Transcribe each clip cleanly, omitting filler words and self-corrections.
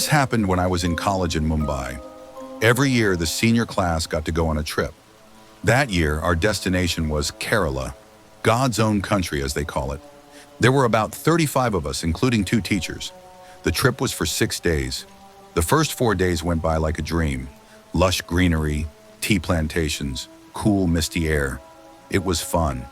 This happened when I was in college in Mumbai. Every year, the senior class got to go on a trip. That year, our destination was Kerala, God's own country, as they call it. There were about 35 of us, including 2 teachers. The trip was for 6 days. The first 4 days went by like a dream. Lush greenery, tea plantations, cool, misty air. It was fun.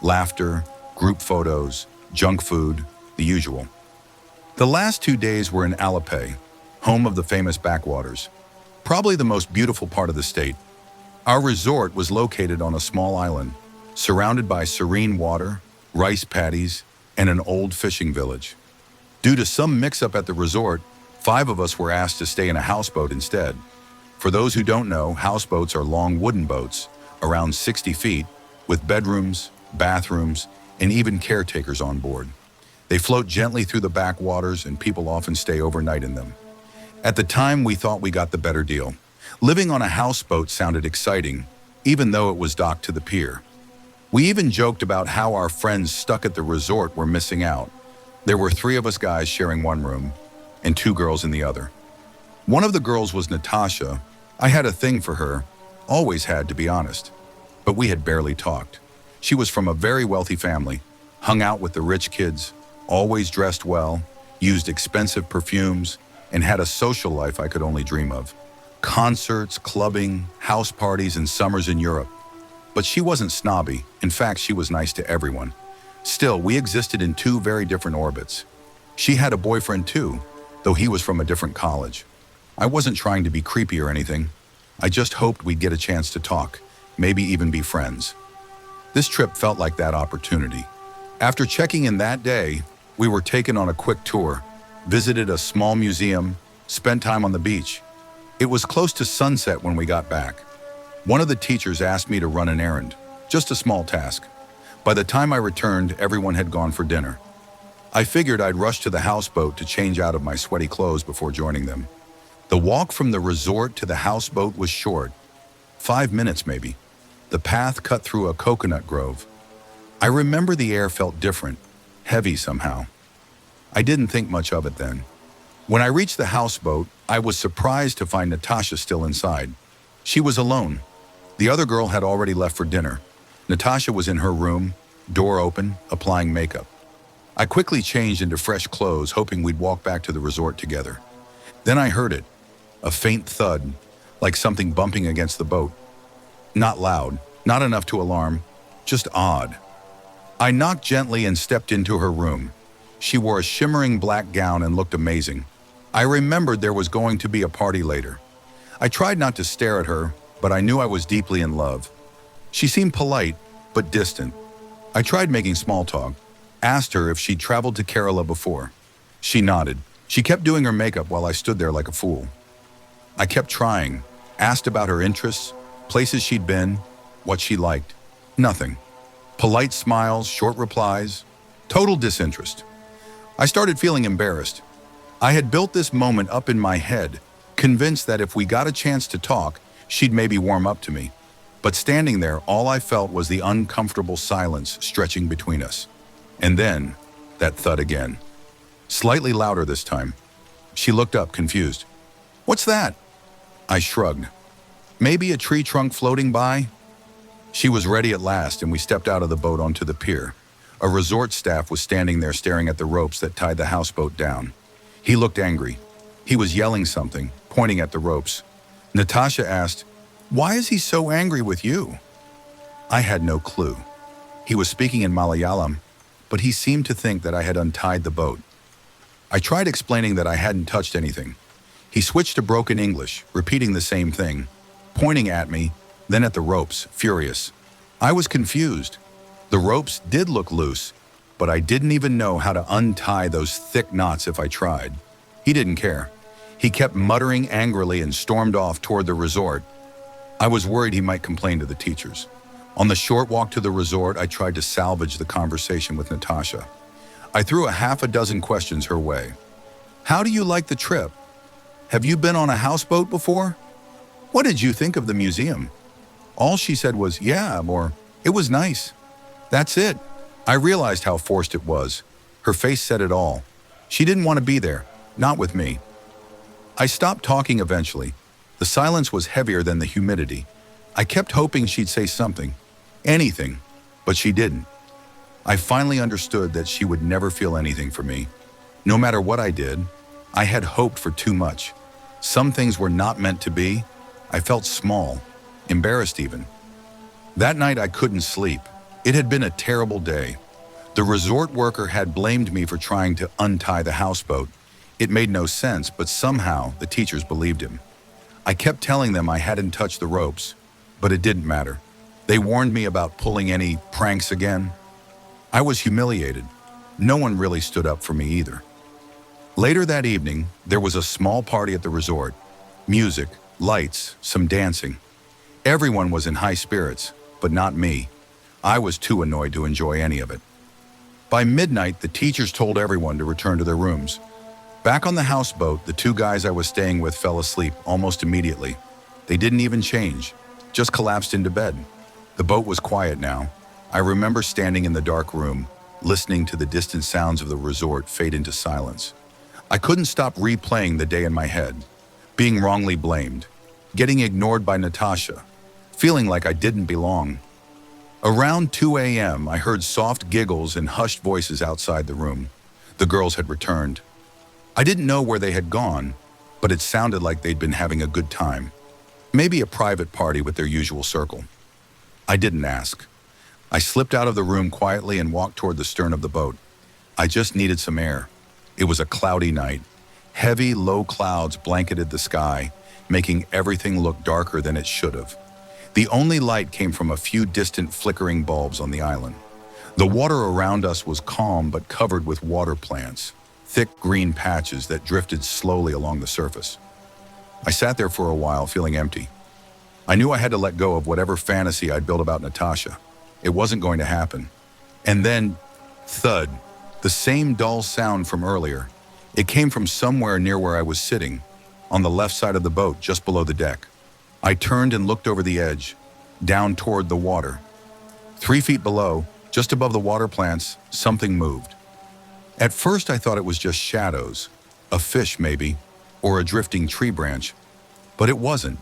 Laughter, group photos, junk food, the usual. The last 2 days were in Alleppey, home of the famous backwaters, probably the most beautiful part of the state. Our resort was located on a small island, surrounded by serene water, rice paddies, and an old fishing village. Due to some mix-up at the resort, 5 of us were asked to stay in a houseboat instead. For those who don't know, houseboats are long wooden boats, around 60 feet, with bedrooms, bathrooms, and even caretakers on board. They float gently through the backwaters, and people often stay overnight in them. At the time, we thought we got the better deal. Living on a houseboat sounded exciting, even though it was docked to the pier. We even joked about how our friends stuck at the resort were missing out. There were 3 of us guys sharing one room, and 2 girls in the other. One of the girls was Natasha. I had a thing for her, always had, to be honest. But we had barely talked. She was from a very wealthy family, hung out with the rich kids, always dressed well, used expensive perfumes, and had a social life I could only dream of. Concerts, clubbing, house parties, and summers in Europe. But she wasn't snobby. In fact, she was nice to everyone. Still, we existed in 2 very different orbits. She had a boyfriend too, though he was from a different college. I wasn't trying to be creepy or anything. I just hoped we'd get a chance to talk, maybe even be friends. This trip felt like that opportunity. After checking in that day, we were taken on a quick tour, visited a small museum, spent time on the beach. It was close to sunset when we got back. One of the teachers asked me to run an errand, just a small task. By the time I returned, everyone had gone for dinner. I figured I'd rush to the houseboat to change out of my sweaty clothes before joining them. The walk from the resort to the houseboat was short, 5 minutes maybe. The path cut through a coconut grove. I remember the air felt different, heavy somehow. I didn't think much of it then. When I reached the houseboat, I was surprised to find Natasha still inside. She was alone. The other girl had already left for dinner. Natasha was in her room, door open, applying makeup. I quickly changed into fresh clothes, hoping we'd walk back to the resort together. Then I heard it, a faint thud, like something bumping against the boat. Not loud, not enough to alarm, just odd. I knocked gently and stepped into her room. She wore a shimmering black gown and looked amazing. I remembered there was going to be a party later. I tried not to stare at her, but I knew I was deeply in love. She seemed polite, but distant. I tried making small talk, asked her if she'd traveled to Kerala before. She nodded. She kept doing her makeup while I stood there like a fool. I kept trying, asked about her interests, places she'd been, what she liked. Nothing. Polite smiles, short replies, total disinterest. I started feeling embarrassed. I had built this moment up in my head, convinced that if we got a chance to talk, she'd maybe warm up to me. But standing there, all I felt was the uncomfortable silence stretching between us. And then, that thud again. Slightly louder this time. She looked up, confused. "What's that?" I shrugged. "Maybe a tree trunk floating by?" She was ready at last, and we stepped out of the boat onto the pier. A resort staff was standing there staring at the ropes that tied the houseboat down. He looked angry. He was yelling something, pointing at the ropes. Natasha asked, "Why is he so angry with you?" I had no clue. He was speaking in Malayalam, but he seemed to think that I had untied the boat. I tried explaining that I hadn't touched anything. He switched to broken English, repeating the same thing, pointing at me, then at the ropes, furious. I was confused. The ropes did look loose, but I didn't even know how to untie those thick knots if I tried. He didn't care. He kept muttering angrily and stormed off toward the resort. I was worried he might complain to the teachers. On the short walk to the resort, I tried to salvage the conversation with Natasha. I threw a half a dozen questions her way. "How do you like the trip? Have you been on a houseboat before? What did you think of the museum?" All she said was, "Yeah," or "It was nice." That's it. I realized how forced it was. Her face said it all. She didn't want to be there, not with me. I stopped talking eventually. The silence was heavier than the humidity. I kept hoping she'd say something, anything, but she didn't. I finally understood that she would never feel anything for me. No matter what I did, I had hoped for too much. Some things were not meant to be. I felt small, embarrassed even. That night I couldn't sleep. It had been a terrible day. The resort worker had blamed me for trying to untie the houseboat. It made no sense, but somehow the teachers believed him. I kept telling them I hadn't touched the ropes, but it didn't matter. They warned me about pulling any pranks again. I was humiliated. No one really stood up for me either. Later that evening, there was a small party at the resort. Music, lights, some dancing. Everyone was in high spirits, but not me. I was too annoyed to enjoy any of it. By midnight, the teachers told everyone to return to their rooms. Back on the houseboat, the two guys I was staying with fell asleep almost immediately. They didn't even change, just collapsed into bed. The boat was quiet now. I remember standing in the dark room, listening to the distant sounds of the resort fade into silence. I couldn't stop replaying the day in my head, being wrongly blamed, getting ignored by Natasha, feeling like I didn't belong. Around 2 a.m., I heard soft giggles and hushed voices outside the room. The girls had returned. I didn't know where they had gone, but it sounded like they'd been having a good time. Maybe a private party with their usual circle. I didn't ask. I slipped out of the room quietly and walked toward the stern of the boat. I just needed some air. It was a cloudy night. Heavy, low clouds blanketed the sky, making everything look darker than it should have. The only light came from a few distant flickering bulbs on the island. The water around us was calm but covered with water plants, thick green patches that drifted slowly along the surface. I sat there for a while, feeling empty. I knew I had to let go of whatever fantasy I'd built about Natasha. It wasn't going to happen. And then, thud, the same dull sound from earlier. It came from somewhere near where I was sitting, on the left side of the boat, just below the deck. I turned and looked over the edge, down toward the water. 3 feet below, just above the water plants, something moved. At first I thought it was just shadows, a fish maybe, or a drifting tree branch. But it wasn't.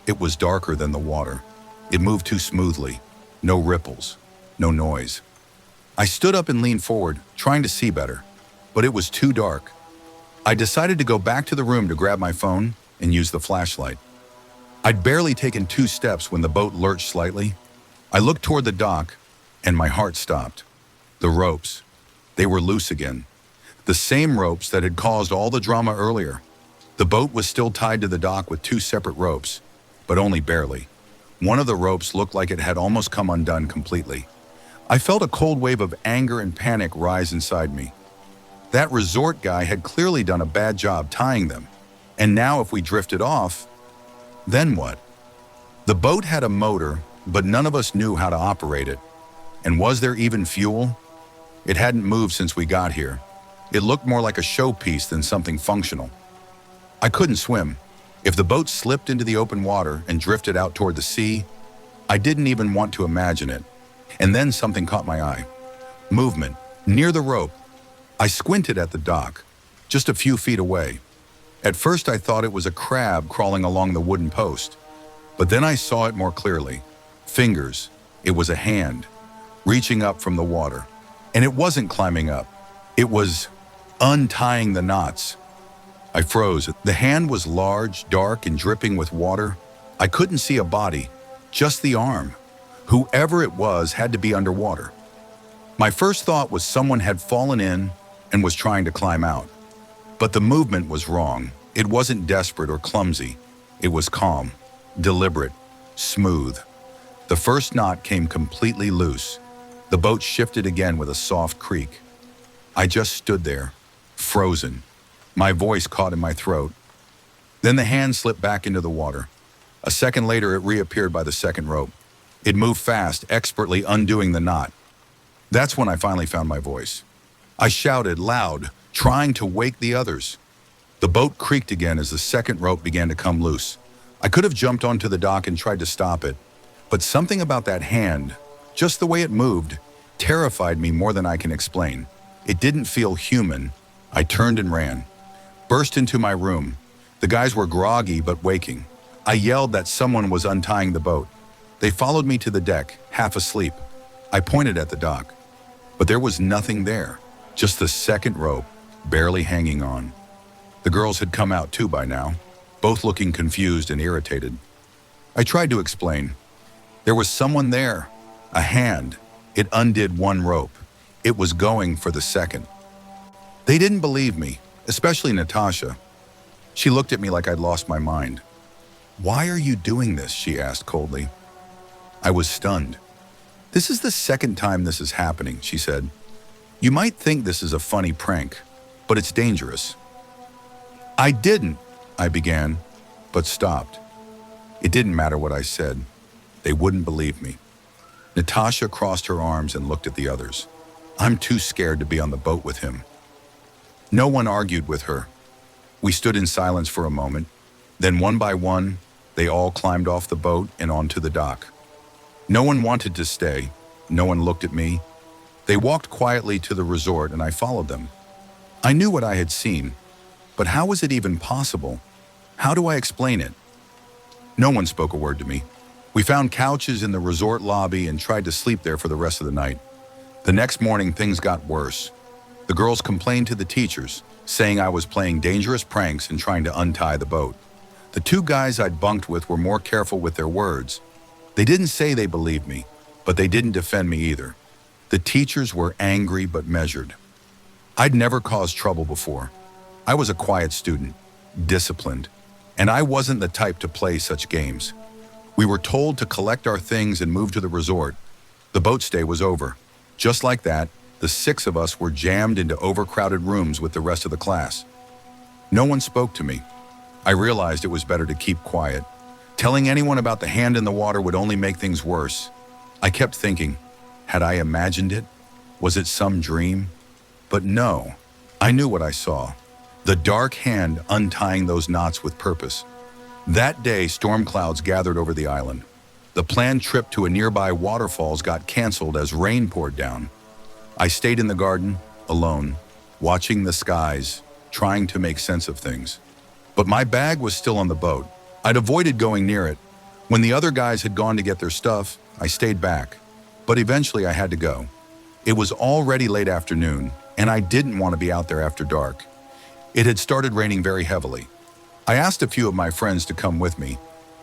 It was darker than the water. It moved too smoothly. No ripples, no noise. I stood up and leaned forward, trying to see better, but it was too dark. I decided to go back to the room to grab my phone and use the flashlight. I'd barely taken 2 steps when the boat lurched slightly. I looked toward the dock, and my heart stopped. The ropes. They were loose again. The same ropes that had caused all the drama earlier. The boat was still tied to the dock with 2 separate ropes, but only barely. One of the ropes looked like it had almost come undone completely. I felt a cold wave of anger and panic rise inside me. That resort guy had clearly done a bad job tying them, and now if we drifted off, then what? The boat had a motor, but none of us knew how to operate it. And was there even fuel? It hadn't moved since we got here. It looked more like a showpiece than something functional. I couldn't swim. If the boat slipped into the open water and drifted out toward the sea, I didn't even want to imagine it. And then something caught my eye. Movement, near the rope. I squinted at the dock, just a few feet away. At first I thought it was a crab crawling along the wooden post, but then I saw it more clearly. Fingers. It was a hand, reaching up from the water. And it wasn't climbing up. It was untying the knots. I froze. The hand was large, dark, and dripping with water. I couldn't see a body, just the arm. Whoever it was had to be underwater. My first thought was someone had fallen in and was trying to climb out. But the movement was wrong. It wasn't desperate or clumsy. It was calm, deliberate, smooth. The first knot came completely loose. The boat shifted again with a soft creak. I just stood there, frozen. My voice caught in my throat. Then the hand slipped back into the water. A second later, it reappeared by the second rope. It moved fast, expertly undoing the knot. That's when I finally found my voice. I shouted loud, trying to wake the others. The boat creaked again as the second rope began to come loose. I could have jumped onto the dock and tried to stop it, but something about that hand, just the way it moved, terrified me more than I can explain. It didn't feel human. I turned and ran, burst into my room. The guys were groggy but waking. I yelled that someone was untying the boat. They followed me to the deck, half asleep. I pointed at the dock, but there was nothing there, just the second rope, barely hanging on. The girls had come out too by now, both looking confused and irritated. I tried to explain. There was someone there, a hand. It undid one rope. It was going for the second. They didn't believe me, especially Natasha. She looked at me like I'd lost my mind. "Why are you doing this?" she asked coldly. I was stunned. "This is the second time this is happening," she said. "You might think this is a funny prank, but it's dangerous." "I didn't," I began, but stopped. It didn't matter what I said. They wouldn't believe me. Natasha crossed her arms and looked at the others. "I'm too scared to be on the boat with him." No one argued with her. We stood in silence for a moment. Then one by one, they all climbed off the boat and onto the dock. No one wanted to stay. No one looked at me. They walked quietly to the resort and I followed them. I knew what I had seen, but how was it even possible? How do I explain it? No one spoke a word to me. We found couches in the resort lobby and tried to sleep there for the rest of the night. The next morning, things got worse. The girls complained to the teachers, saying I was playing dangerous pranks and trying to untie the boat. The two guys I'd bunked with were more careful with their words. They didn't say they believed me, but they didn't defend me either. The teachers were angry but measured. I'd never caused trouble before. I was a quiet student, disciplined, and I wasn't the type to play such games. We were told to collect our things and move to the resort. The boat stay was over. Just like that, the 6 of us were jammed into overcrowded rooms with the rest of the class. No one spoke to me. I realized it was better to keep quiet. Telling anyone about the hand in the water would only make things worse. I kept thinking, had I imagined it? Was it some dream? But no, I knew what I saw. The dark hand untying those knots with purpose. That day, storm clouds gathered over the island. The planned trip to a nearby waterfalls got canceled as rain poured down. I stayed in the garden, alone, watching the skies, trying to make sense of things. But my bag was still on the boat. I'd avoided going near it. When the other guys had gone to get their stuff, I stayed back. But eventually I had to go. It was already late afternoon, and I didn't want to be out there after dark. It had started raining very heavily. I asked a few of my friends to come with me,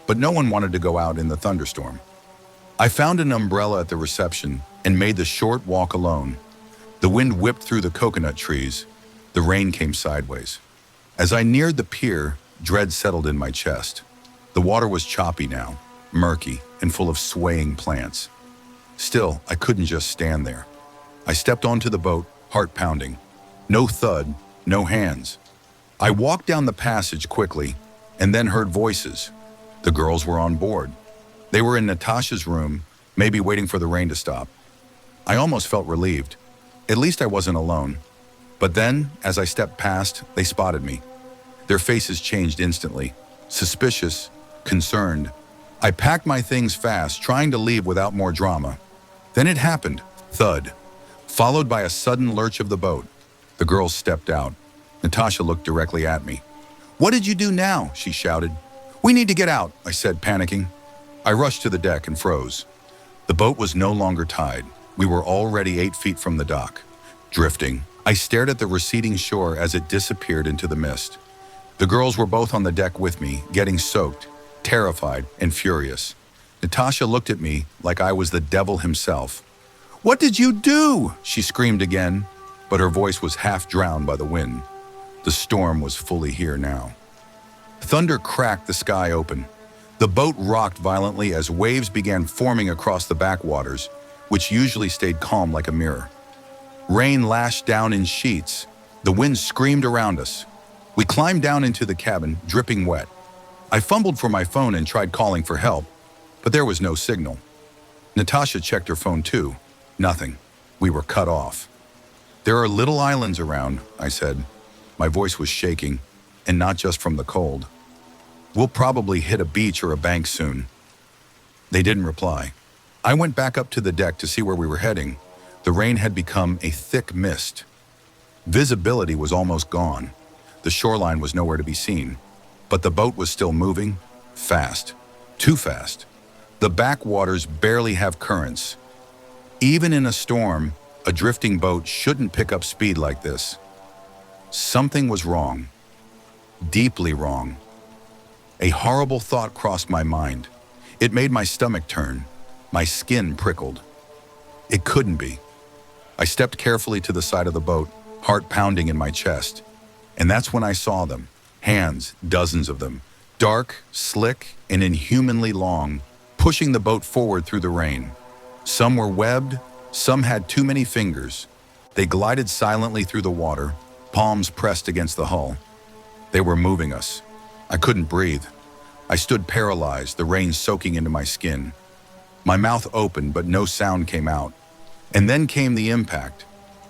but no one wanted to go out in the thunderstorm. I found an umbrella at the reception and made the short walk alone. The wind whipped through the coconut trees. The rain came sideways. As I neared the pier, dread settled in my chest. The water was choppy now, murky, and full of swaying plants. Still, I couldn't just stand there. I stepped onto the boat, heart pounding. No thud, no hands. I walked down the passage quickly, and then heard voices. The girls were on board. They were in Natasha's room, maybe waiting for the rain to stop. I almost felt relieved. At least I wasn't alone. But then, as I stepped past, they spotted me. Their faces changed instantly, suspicious, concerned. I packed my things fast, trying to leave without more drama. Then it happened, thud, followed by a sudden lurch of the boat. The girls stepped out. Natasha looked directly at me. "What did you do now?" she shouted. "We need to get out," I said, panicking. I rushed to the deck and froze. The boat was no longer tied. We were already 8 feet from the dock, drifting. I stared at the receding shore as it disappeared into the mist. The girls were both on the deck with me, getting soaked, terrified, and furious. Natasha looked at me like I was the devil himself. "What did you do?" she screamed again, but her voice was half drowned by the wind. The storm was fully here now. Thunder cracked the sky open. The boat rocked violently as waves began forming across the backwaters, which usually stayed calm like a mirror. Rain lashed down in sheets. The wind screamed around us. We climbed down into the cabin, dripping wet. I fumbled for my phone and tried calling for help, but there was no signal. Natasha checked her phone too. Nothing. We were cut off. "There are little islands around," I said. My voice was shaking, and not just from the cold. "We'll probably hit a beach or a bank soon." They didn't reply. I went back up to the deck to see where we were heading. The rain had become a thick mist. Visibility was almost gone. The shoreline was nowhere to be seen. But the boat was still moving, fast, too fast. The backwaters barely have currents. Even in a storm, a drifting boat shouldn't pick up speed like this. Something was wrong, deeply wrong. A horrible thought crossed my mind. It made my stomach turn, my skin prickled. It couldn't be. I stepped carefully to the side of the boat, heart pounding in my chest. And that's when I saw them, hands, dozens of them, dark, slick, and inhumanly long, pushing the boat forward through the rain. Some were webbed, some had too many fingers. They glided silently through the water, palms pressed against the hull. They were moving us. I couldn't breathe. I stood paralyzed, the rain soaking into my skin. My mouth opened, but no sound came out. And then came the impact.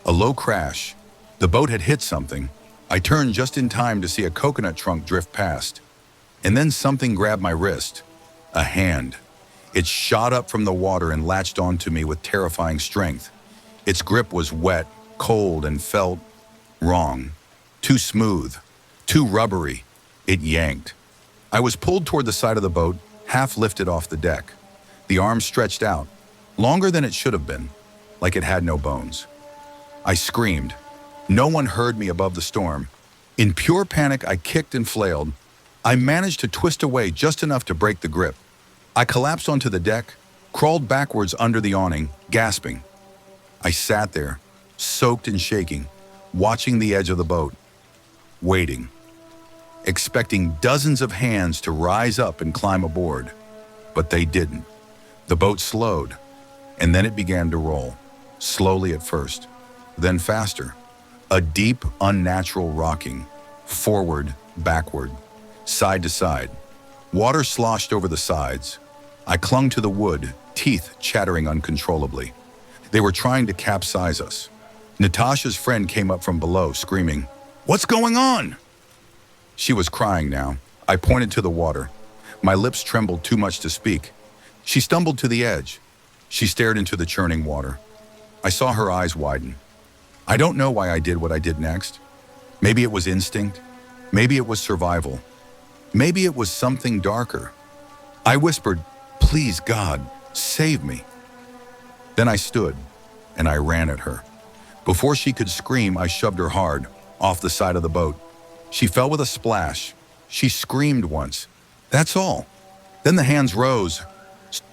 A low crash. The boat had hit something. I turned just in time to see a coconut trunk drift past. And then something grabbed my wrist. A hand. It shot up from the water and latched onto me with terrifying strength. Its grip was wet, cold, and felt wrong. Too smooth. Too rubbery. It yanked. I was pulled toward the side of the boat, half lifted off the deck. The arm stretched out, longer than it should have been, like it had no bones. I screamed. No one heard me above the storm. In pure panic, I kicked and flailed. I managed to twist away just enough to break the grip. I collapsed onto the deck, crawled backwards under the awning, gasping. I sat there, soaked and shaking, watching the edge of the boat, waiting, expecting dozens of hands to rise up and climb aboard. But they didn't. The boat slowed, and then it began to roll, slowly at first, then faster. A deep, unnatural rocking, forward, backward, side to side. Water sloshed over the sides. I clung to the wood, teeth chattering uncontrollably. They were trying to capsize us. Natasha's friend came up from below, screaming, "What's going on?" She was crying now. I pointed to the water. My lips trembled too much to speak. She stumbled to the edge. She stared into the churning water. I saw her eyes widen. I don't know why I did what I did next. Maybe it was instinct. Maybe it was survival. Maybe it was something darker. I whispered, "Please, God, save me." Then I stood, and I ran at her. Before she could scream, I shoved her hard, off the side of the boat. She fell with a splash. She screamed once. That's all. Then the hands rose.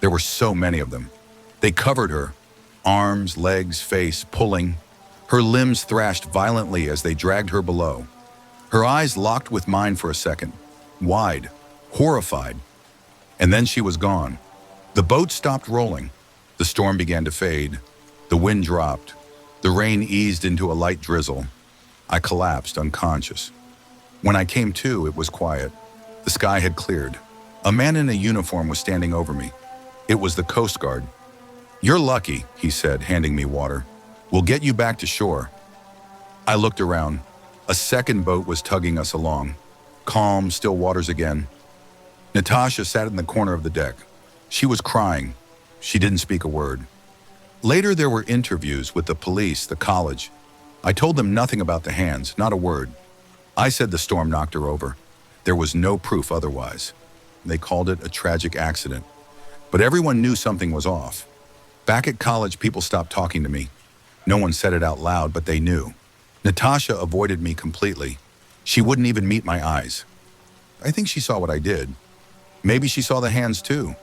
There were so many of them. They covered her, arms, legs, face, pulling. Her limbs thrashed violently as they dragged her below. Her eyes locked with mine for a second, wide, horrified. And then she was gone. The boat stopped rolling. The storm began to fade. The wind dropped. The rain eased into a light drizzle. I collapsed, unconscious. When I came to, it was quiet. The sky had cleared. A man in a uniform was standing over me. It was the Coast Guard. "You're lucky," he said, handing me water. "We'll get you back to shore." I looked around. A second boat was tugging us along. Calm, still waters again. Natasha sat in the corner of the deck. She was crying. She didn't speak a word. Later, there were interviews with the police, the college. I told them nothing about the hands, not a word. I said the storm knocked her over. There was no proof otherwise. They called it a tragic accident. But everyone knew something was off. Back at college, people stopped talking to me. No one said it out loud, but they knew. Natasha avoided me completely. She wouldn't even meet my eyes. I think she saw what I did. Maybe she saw the hands too.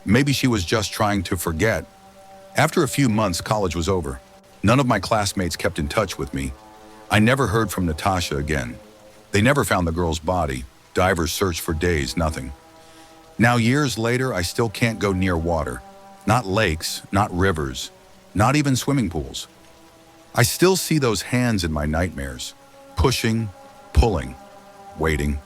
Maybe she was just trying to forget. After a few months, college was over. None of my classmates kept in touch with me. I never heard from Natasha again. They never found the girl's body. Divers searched for days, nothing. Now, years later, I still can't go near water. Not lakes, not rivers, not even swimming pools. I still see those hands in my nightmares, pushing, pulling, waiting.